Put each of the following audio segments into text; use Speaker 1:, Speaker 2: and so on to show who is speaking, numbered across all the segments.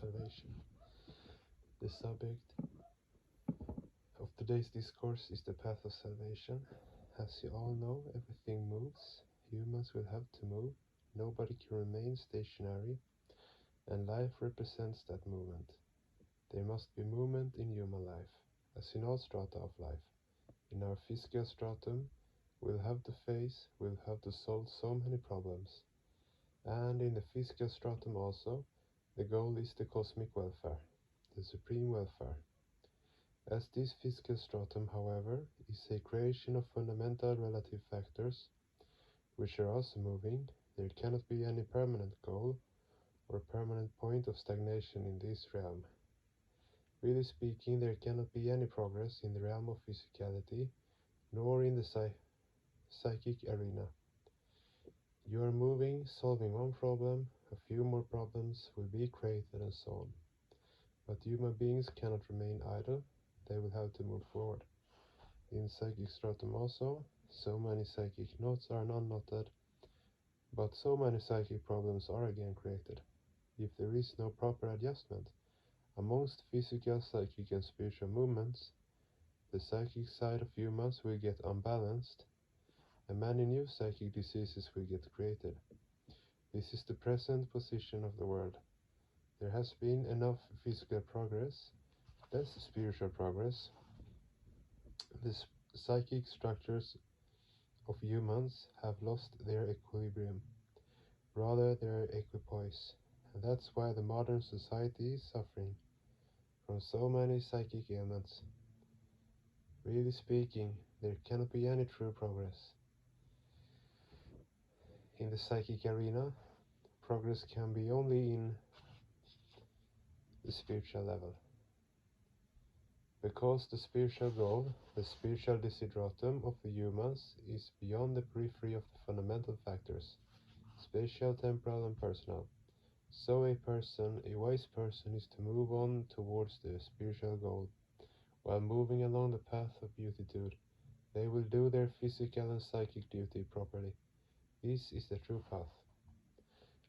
Speaker 1: salvation. The subject of today's discourse is the path of salvation. As you all know, everything moves. Humans will have to move. Nobody can remain stationary, and life represents that movement. There must be movement in human life, as in all strata of life. In our physical stratum, we'll have to solve so many problems. And in the physical stratum also, the goal is the cosmic welfare, the supreme welfare. As this physical stratum, however, is a creation of fundamental relative factors, which are also moving, there cannot be any permanent goal or permanent point of stagnation in this realm. Really speaking, there cannot be any progress in the realm of physicality, nor in the psychic arena. You are moving, solving one problem, a few more problems will be created and so on. But human beings cannot remain idle, they will have to move forward. In psychic stratum also, so many psychic knots are non-knotted, but so many psychic problems are again created. If there is no proper adjustment amongst physical, psychic and spiritual movements, the psychic side of humans will get unbalanced, and many new psychic diseases will get created. This is the present position of the world. There has been enough physical progress, less spiritual progress. The psychic structures of humans have lost their equilibrium, rather their equipoise, and that's why the modern society is suffering from so many psychic ailments. Really speaking, there cannot be any true progress. In the psychic arena, progress can be only in the spiritual level. Because the spiritual goal, the spiritual desideratum of the humans, is beyond the periphery of the fundamental factors, spatial, temporal and personal. So a wise person is to move on towards the spiritual goal. While moving along the path of beatitude, they will do their physical and psychic duty properly. This is the true path.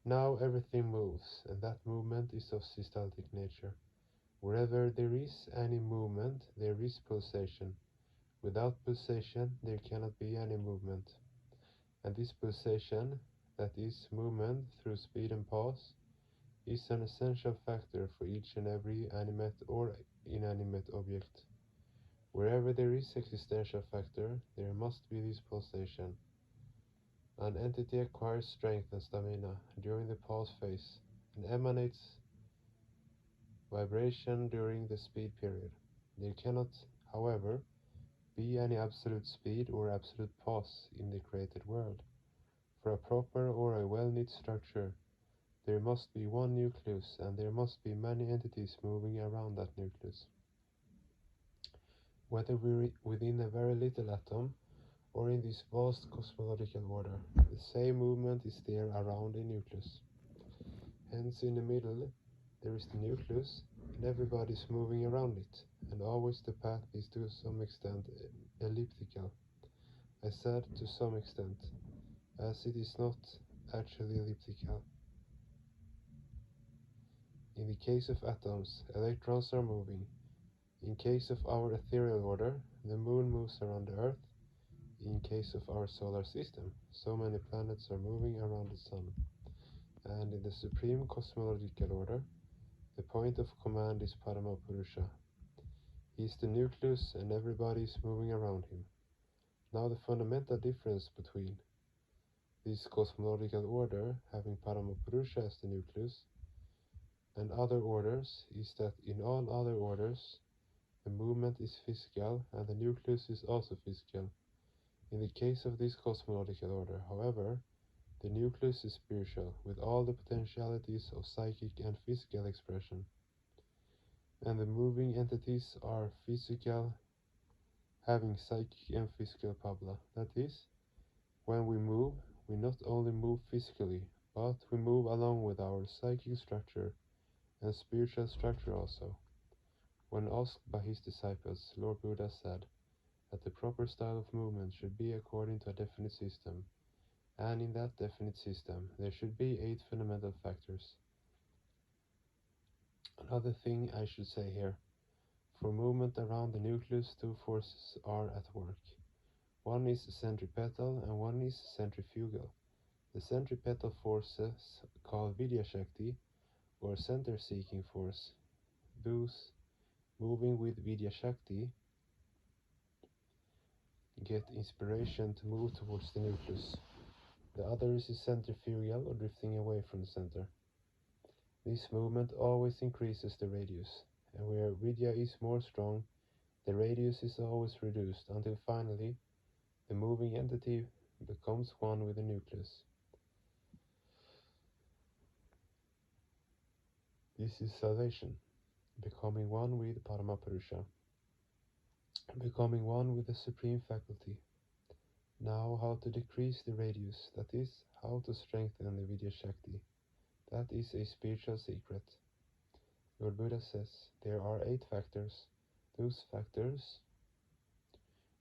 Speaker 1: Now everything moves, and that movement is of systolic nature. Wherever there is any movement, there is pulsation. Without pulsation, there cannot be any movement. And this pulsation, that is movement through speed and pause, is an essential factor for each and every animate or inanimate object. Wherever there is existential factor, there must be this pulsation. An entity acquires strength and stamina during the pause phase and emanates vibration during the speed period. There cannot, however, be any absolute speed or absolute pause in the created world. For a proper or a well-knit structure, there must be one nucleus, and there must be many entities moving around that nucleus. Whether we're within a very little atom or in this vast cosmological order, the same movement is there around a nucleus. Hence, in the middle, there is the nucleus, and everybody is moving around it, and always the path is to some extent elliptical. I said to some extent, as it is not actually elliptical. In the case of atoms, electrons are moving. In case of our ethereal order, the moon moves around the earth. In case of our solar system, so many planets are moving around the sun. And in the supreme cosmological order, the point of command is Paramapurusha. He is the nucleus and everybody is moving around him. Now the fundamental difference between this cosmological order, having Paramapurusha as the nucleus, and other orders is that in all other orders, the movement is physical and the nucleus is also physical. In the case of this cosmological order, however, the nucleus is spiritual, with all the potentialities of psychic and physical expression. And the moving entities are physical, having psychic and physical pabla. That is, when we move, we not only move physically, but we move along with our psychic structure and spiritual structure also. When asked by his disciples, Lord Buddha said that the proper style of movement should be according to a definite system, and in that definite system there should be 8 fundamental factors. Other thing I should say here. For movement around the nucleus, two forces are at work. One is centripetal and one is centrifugal. The centripetal forces, called Vidya Shakti, or center-seeking force, those moving with Vidya Shakti get inspiration to move towards the nucleus. The other is centrifugal, or drifting away from the center. This movement always increases the radius, and where Vidya is more strong, the radius is always reduced until finally the moving entity becomes one with the nucleus. This is salvation, becoming one with Paramapurusha, becoming one with the supreme faculty. Now how to decrease the radius, that is, how to strengthen the Vidya Shakti. That is a spiritual secret. Lord Buddha says there are 8 factors. Those factors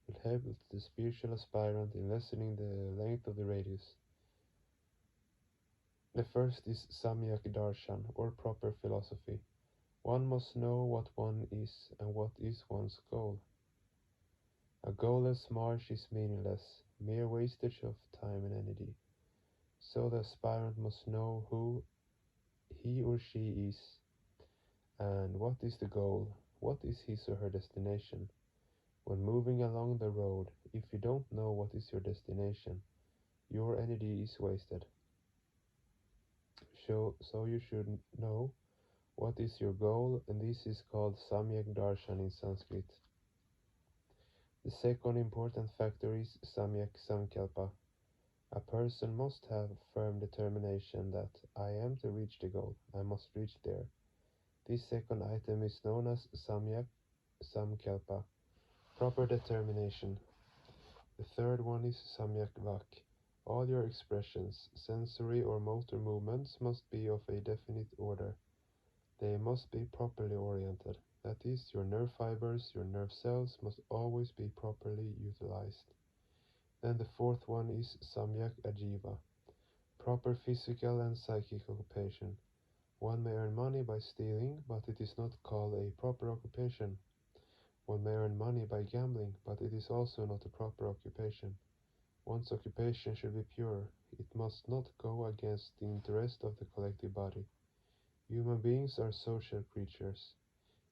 Speaker 1: will help the spiritual aspirant in lessening the length of the radius. The first is Samyak Darshan, or proper philosophy. One must know what one is and what is one's goal. A goalless march is meaningless, mere wastage of time and energy. So the aspirant must know who he or she is, and what is the goal, what is his or her destination. When moving along the road, if you don't know what is your destination, your energy is wasted. So you should know what is your goal, and this is called Samyak Darshan in Sanskrit. The second important factor is Samyak Sankalpa. A person must have firm determination that I am to reach the goal, I must reach there. This second item is known as Samyak Sankalpa, proper determination. The third one is Samyak Vak. All your expressions, sensory or motor movements, must be of a definite order. They must be properly oriented. That is, your nerve fibers, your nerve cells must always be properly utilized. Then the fourth one is Samyak Ajiva, proper physical and psychic occupation. One may earn money by stealing, but it is not called a proper occupation. One may earn money by gambling, but it is also not a proper occupation. One's occupation should be pure. It must not go against the interest of the collective body. Human beings are social creatures.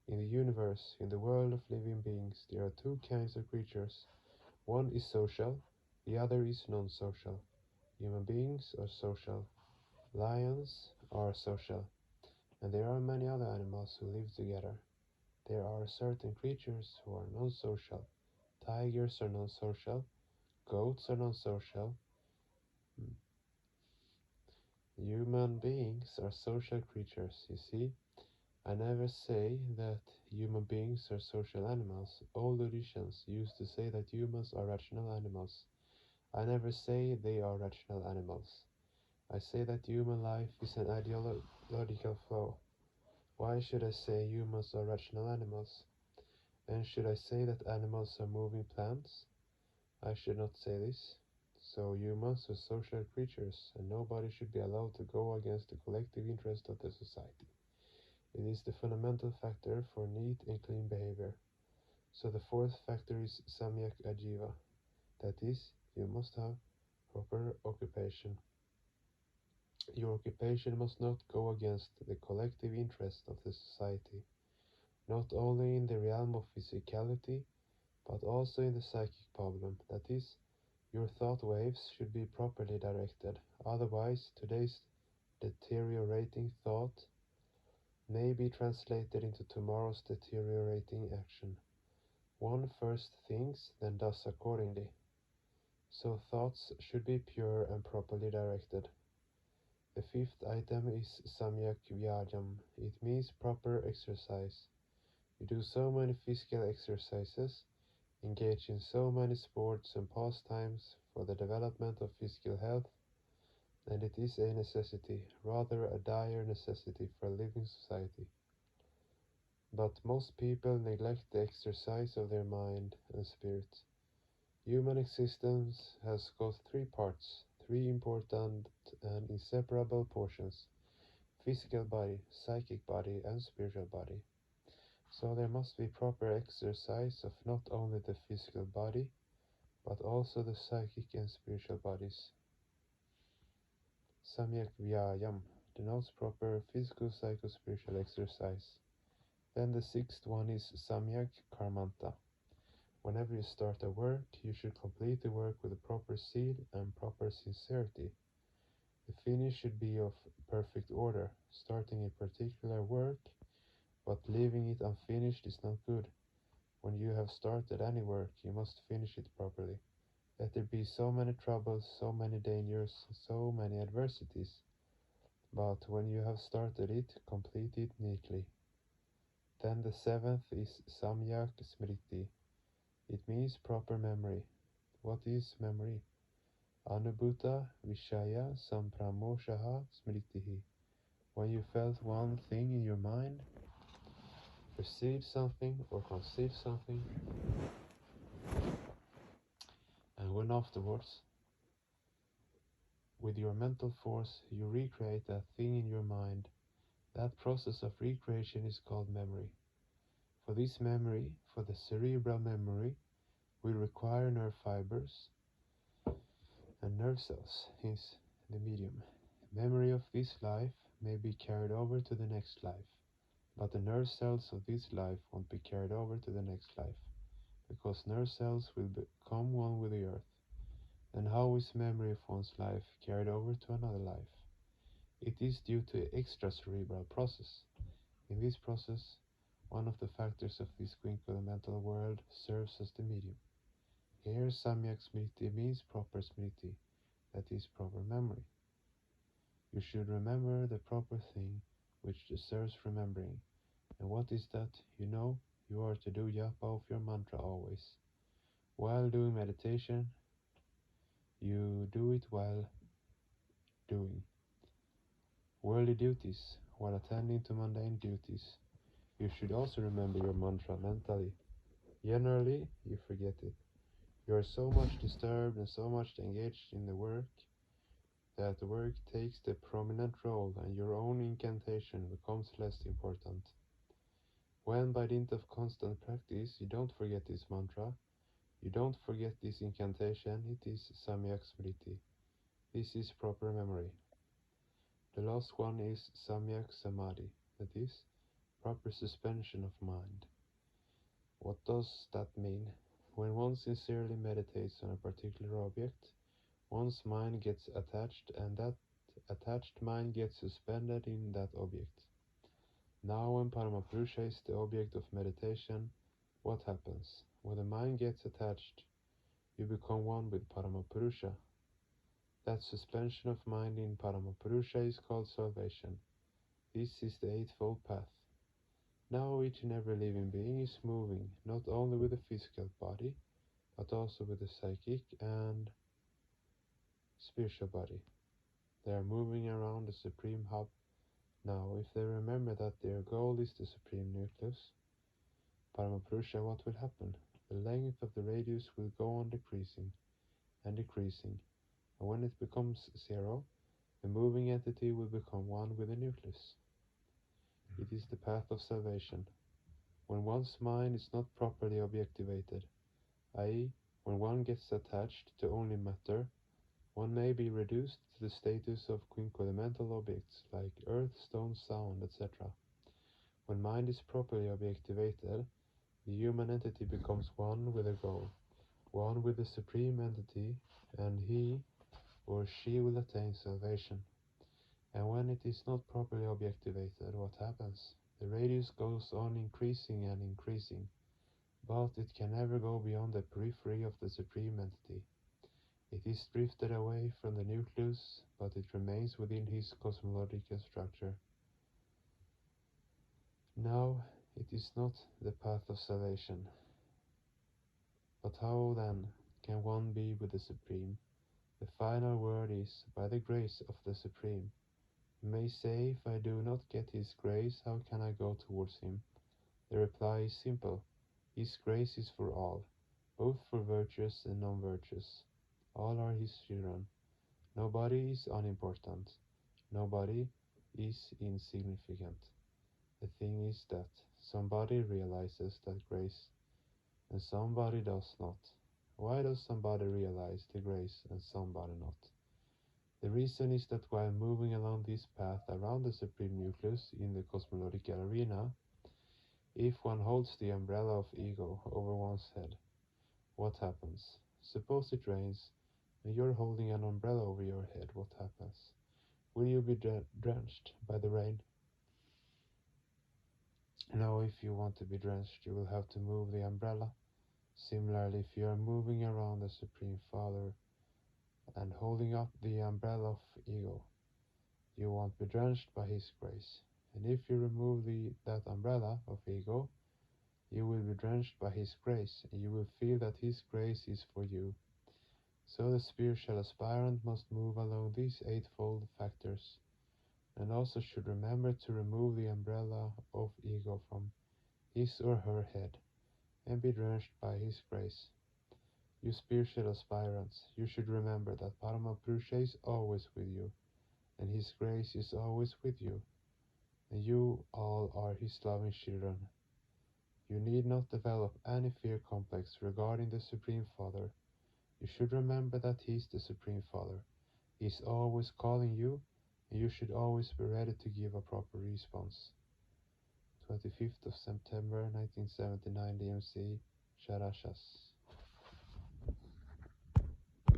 Speaker 1: In the universe, in the world of living beings, there are 2 kinds of creatures. One is social, the other is non-social. Human beings are social. Lions are social. And there are many other animals who live together. There are certain creatures who are non-social. Tigers are non-social. Goats are non-social. Human beings are social creatures, you see. I never say that human beings are social animals. Old Odysseans used to say that humans are rational animals. I never say they are rational animals. I say that human life is an ideological flow. Why should I say humans are rational animals? And should I say that animals are moving plants? I should not say this. So humans are social creatures, and nobody should be allowed to go against the collective interest of the society. It is the fundamental factor for neat and clean behavior. So the fourth factor is Samyak Ajiva. That is, you must have proper occupation. Your occupation must not go against the collective interest of the society, not only in the realm of physicality, but also in the psychic problem. That is, your thought waves should be properly directed. Otherwise, today's deteriorating thought may be translated into tomorrow's deteriorating action. One first thinks, then does accordingly. So thoughts should be pure and properly directed. The fifth item is Samyak Vyayam. It means proper exercise. We do so many physical exercises, engage in so many sports and pastimes for the development of physical health, and it is a necessity, rather a dire necessity for a living society. But most people neglect the exercise of their mind and spirit. Human existence has got 3 parts, 3 important and inseparable portions: physical body, psychic body, and spiritual body. So there must be proper exercise of not only the physical body, but also the psychic and spiritual bodies. Samyak Vyayam denotes proper physical, psycho-spiritual exercise. Then the sixth one is Samyak Karmanta. Whenever you start a work, you should complete the work with a proper zeal and proper sincerity. The finish should be of perfect order. Starting a particular work, but leaving it unfinished is not good. When you have started any work, you must finish it properly. Let there be so many troubles, so many dangers, so many adversities. But when you have started it, complete it neatly. Then the seventh is Samyak Smriti. It means proper memory. What is memory? Anubhuta Vishaya Sampramoshaha Smritihi. When you felt one thing in your mind, perceived something or conceived something, and when afterwards, with your mental force, you recreate that thing in your mind, that process of recreation is called memory. For this memory, for the cerebral memory, we require nerve fibers and nerve cells, hence the medium. Memory of this life may be carried over to the next life, but the nerve cells of this life won't be carried over to the next life, because nerve cells will become one with the earth. Then how is memory of one's life carried over to another life? It is due to an extracerebral process. In this process, one of the factors of this quinquelemental world serves as the medium. Here Samyak Smriti means proper Smriti, that is proper memory. You should remember the proper thing which deserves remembering. And what is that? You are to do japa of your mantra always. While doing meditation, you do it while doing worldly duties, while attending to mundane duties. You should also remember your mantra mentally. Generally, you forget it. You are so much disturbed and so much engaged in the work that the work takes the prominent role and your own incantation becomes less important. When by dint of constant practice you don't forget this mantra, you don't forget this incantation, it is Samyak Smriti. This is proper memory. The last one is Samyak Samadhi, that is, proper suspension of mind. What does that mean? When one sincerely meditates on a particular object, one's mind gets attached and that attached mind gets suspended in that object. Now when Paramapurusha is the object of meditation, what happens? When the mind gets attached, you become one with Paramapurusha. That suspension of mind in Paramapurusha is called salvation. This is the Eightfold Path. Now each and every living being is moving, not only with the physical body, but also with the psychic and spiritual body. They are moving around the supreme hub. Now, if they remember that their goal is the supreme nucleus, Paramapurusha, what will happen? The length of the radius will go on decreasing and decreasing, and when it becomes zero, the moving entity will become one with the nucleus. It is the path of salvation. When one's mind is not properly objectivated, i.e., when one gets attached to only matter, one may be reduced to the status of quinquelemental objects like earth, stone, sound, etc. When mind is properly objectivated, the human entity becomes one with a goal, one with the supreme entity, and he or she will attain salvation. And when it is not properly objectivated, what happens? The radius goes on increasing and increasing, but it can never go beyond the periphery of the supreme entity. It is drifted away from the nucleus, but it remains within his cosmological structure. Now, it is not the path of salvation. But how then can one be with the Supreme? The final word is, by the grace of the Supreme. You may say, if I do not get His grace, how can I go towards Him? The reply is simple. His grace is for all, both for virtuous and non-virtuous. All are His children. Nobody is unimportant. Nobody, is insignificant. The thing is that somebody realizes that grace and somebody does not. Why does somebody realize the grace and somebody not? The reason is that while moving along this path around the supreme nucleus in the cosmological arena, if one holds the umbrella of ego over one's head, what happens? Suppose it rains and you're holding an umbrella over your head, what happens? Will you be drenched by the rain? No, if you want to be drenched, you will have to move the umbrella. Similarly, if you are moving around the Supreme Father and holding up the umbrella of ego, you won't be drenched by His grace. And if you remove that umbrella of ego, you will be drenched by His grace, and you will feel that His grace is for you. So the spiritual aspirant must move along these eightfold factors, and also should remember to remove the umbrella of ego from his or her head, and be drenched by His grace. You spiritual aspirants, you should remember that Parama Purusha is always with you, and His grace is always with you, and you all are His loving children. You need not develop any fear complex regarding the Supreme Father. You should remember that He is the Supreme Father. He is always calling you, and you should always be ready to give a proper response. 25th of September 1979 DMC, Sharashas.